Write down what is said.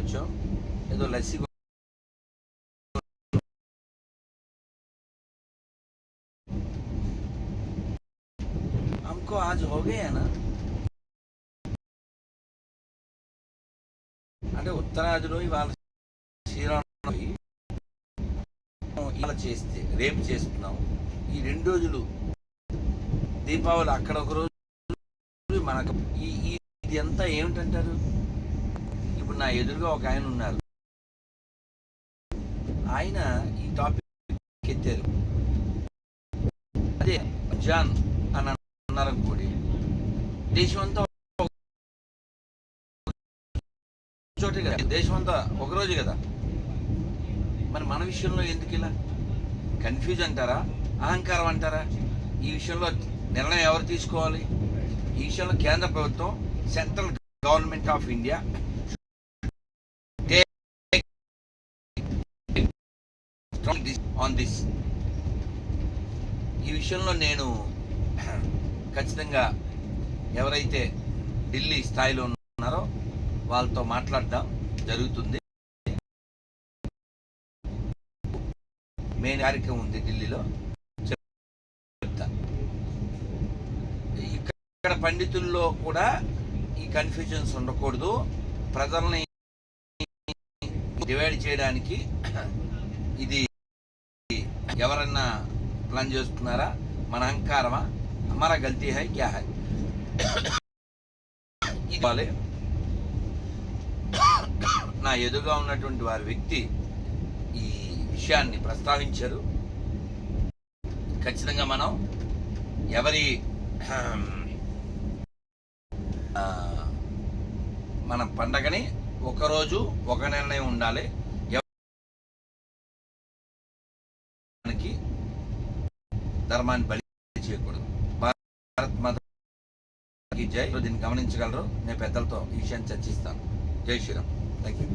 వచ్చాం. ఏదో లస్సీ हमको आज हो गया ना అంటే ఉత్తరాదిలో ఇవాళ శ్రీరామనవమి ఇవాళ చేస్తే రేపు చేస్తున్నాం. ఈ 2 రోజులు దీపావళి అక్కడ ఒక రోజు మనకు ఇది అంతా ఏమిటంటారు? ఇప్పుడు నా ఎదురుగా ఒక ఆయన ఉన్నారు. ఆయన ఈ టాపిక్ ఎత్తారు. అదే జాన్ అని అన్నారనుకోండి, దేశం అంతా చోటే కదా, దేశం అంతా ఒకరోజు కదా. మరి మన విషయంలో ఎందుకు ఇలా కన్ఫ్యూజ్ అంటారా, అహంకారం అంటారా? ఈ విషయంలో నిర్ణయం ఎవరు తీసుకోవాలి? ఈ విషయంలో కేంద్ర ప్రభుత్వం, central government of India on this. ఈ విషయంలో నేను ఖచ్చితంగా ఎవరైతే ఢిల్లీ స్థాయిలో ఉన్నారో వాళ్ళతో మాట్లాడడం జరుగుతుంది. మెయిన్ కార్యక్రమం ఉంది ఢిల్లీలో, చెప్తా. ఇక్కడ పండితుల్లో కూడా ఈ కన్ఫ్యూజన్స్ ఉండకూడదు. ప్రజల్ని డివైడ్ చేయడానికి ఇది ఎవరన్నా ప్లాన్ చేస్తున్నారా? మన అహంకారమా? हमारा गलती है क्या है? ఇవాళ నా ఎదురుగా ఉన్నటువంటి వారి వ్యక్తి ఈ విషయాన్ని ప్రస్తావించారు. ఖచ్చితంగా మనం ఎవరి మన పండగని ఒకరోజు ఒక నిర్ణయం ఉండాలి. ఎవరికి ధర్మాన్ని బలి చేయకూడదు. భారత్ మాతాకి జై. దీన్ని గమనించగలరు. నేను పెద్దలతో ఈ విషయాన్ని చర్చిస్తాను. జై శ్రీరామ్. Thank you.